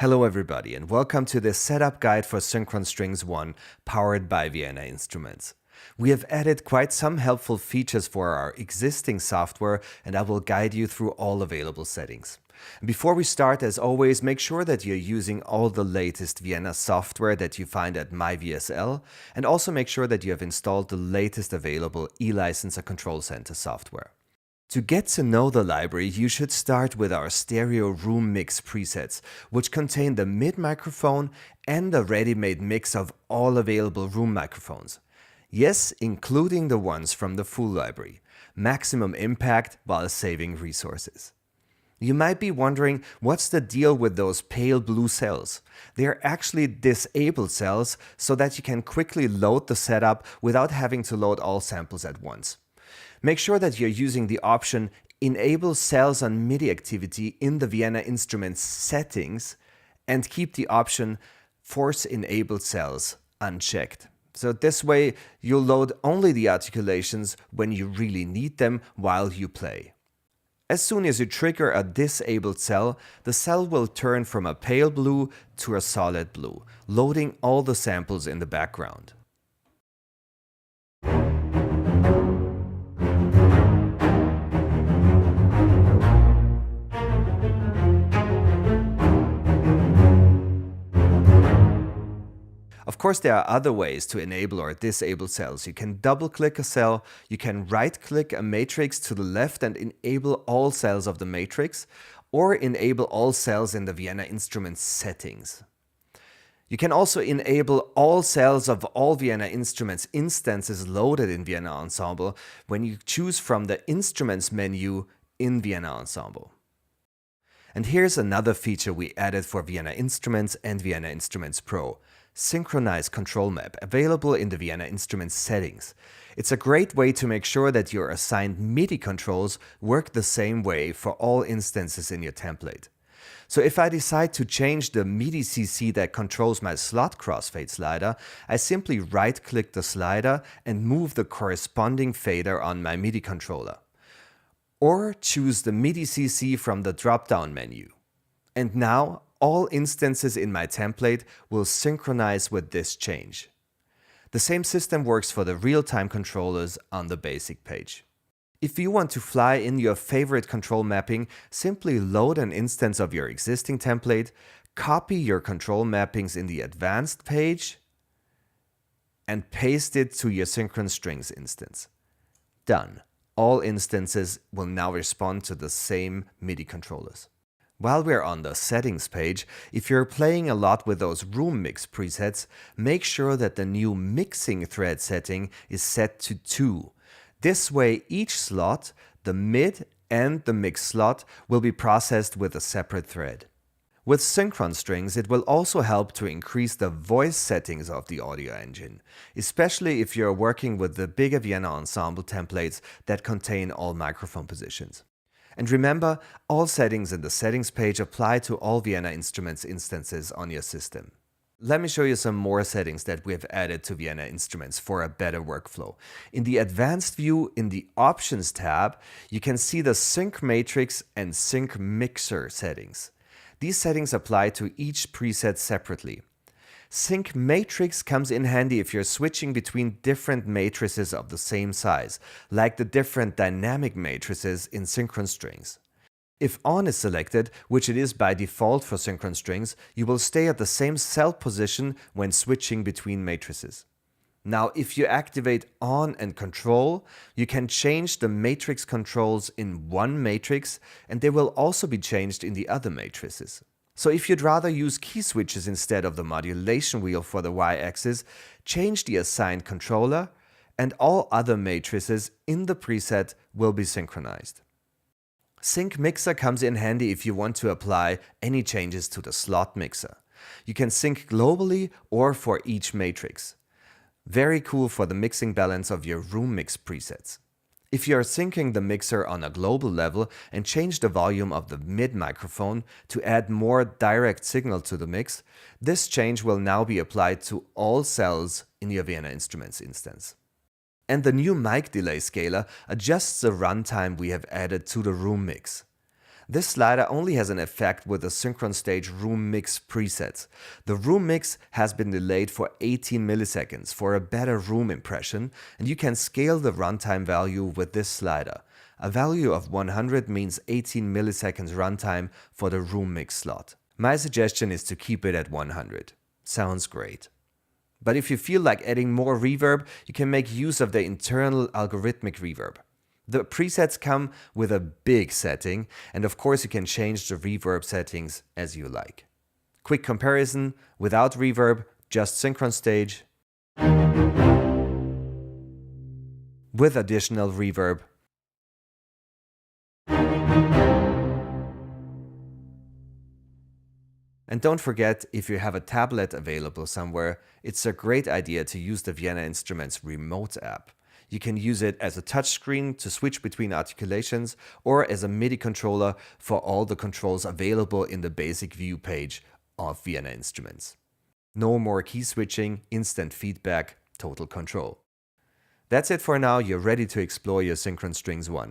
Hello everybody and welcome to this setup guide for Synchron Strings I powered by Vienna Instruments. We have added quite some helpful features for our existing software and I will guide you through all available settings. Before we start, as always, make sure that you're using all the latest Vienna software that you find at MyVSL, and also make sure that you have installed the latest available eLicenser Control Center software. To get to know the library, you should start with our stereo room mix presets, which contain the mid microphone and a ready-made mix of all available room microphones. Yes, including the ones from the full library. Maximum impact while saving resources. You might be wondering, what's the deal with those pale blue cells? They are actually disabled cells so that you can quickly load the setup without having to load all samples at once. Make sure that you're using the option Enable Cells on MIDI Activity in the Vienna Instruments settings and keep the option Force Enabled Cells unchecked. So this way you'll load only the articulations when you really need them while you play. As soon as you trigger a disabled cell, the cell will turn from a pale blue to a solid blue, loading all the samples in the background. Of course, there are other ways to enable or disable cells. You can double-click a cell, you can right-click a matrix to the left and enable all cells of the matrix, or enable all cells in the Vienna Instruments settings. You can also enable all cells of all Vienna Instruments instances loaded in Vienna Ensemble when you choose from the Instruments menu in Vienna Ensemble. And here's another feature we added for Vienna Instruments and Vienna Instruments Pro. Synchronized control map, available in the Vienna Instruments settings. It's a great way to make sure that your assigned MIDI controls work the same way for all instances in your template. So if I decide to change the MIDI CC that controls my slot crossfade slider, I simply right-click the slider and move the corresponding fader on my MIDI controller. Or choose the MIDI CC from the drop-down menu. And now, all instances in my template will synchronize with this change. The same system works for the real-time controllers on the basic page. If you want to fly in your favorite control mapping, simply load an instance of your existing template, copy your control mappings in the advanced page, and paste it to your Synchron Strings instance. Done. All instances will now respond to the same MIDI controllers. While we're on the settings page, if you're playing a lot with those room mix presets, make sure that the new mixing thread setting is set to 2. This way each slot, the mid and the mix slot, will be processed with a separate thread. With Synchron Strings, it will also help to increase the voice settings of the audio engine, especially if you're working with the bigger Vienna Ensemble templates that contain all microphone positions. And remember, all settings in the settings page apply to all Vienna Instruments instances on your system. Let me show you some more settings that we have added to Vienna Instruments for a better workflow. In the advanced view, in the Options tab, you can see the Sync Matrix and Sync Mixer settings. These settings apply to each preset separately. Sync Matrix comes in handy if you're switching between different matrices of the same size, like the different dynamic matrices in Synchron Strings. If On is selected, which it is by default for Synchron Strings, you will stay at the same cell position when switching between matrices. Now, if you activate On and Control, you can change the matrix controls in one matrix, and they will also be changed in the other matrices. So if you'd rather use key switches instead of the modulation wheel for the Y-axis, change the assigned controller, and all other matrices in the preset will be synchronized. Sync Mixer comes in handy if you want to apply any changes to the slot mixer. You can sync globally or for each matrix. Very cool for the mixing balance of your room mix presets. If you are syncing the mixer on a global level and change the volume of the mid microphone to add more direct signal to the mix, this change will now be applied to all cells in your Vienna Instruments instance. And the new mic delay scaler adjusts the runtime we have added to the room mix. This slider only has an effect with the Synchron Stage Room Mix preset. The room mix has been delayed for 18 milliseconds for a better room impression, and you can scale the runtime value with this slider. A value of 100 means 18 milliseconds runtime for the room mix slot. My suggestion is to keep it at 100. Sounds great. But if you feel like adding more reverb, you can make use of the internal algorithmic reverb. The presets come with a big setting, and of course you can change the reverb settings as you like. Quick comparison: without reverb, just Synchron Stage. With additional reverb. And don't forget, if you have a tablet available somewhere, it's a great idea to use the Vienna Instruments Remote app. You can use it as a touchscreen to switch between articulations or as a MIDI controller for all the controls available in the basic view page of Vienna Instruments. No more key switching, instant feedback, total control. That's it for now. You're ready to explore your Synchron Strings I.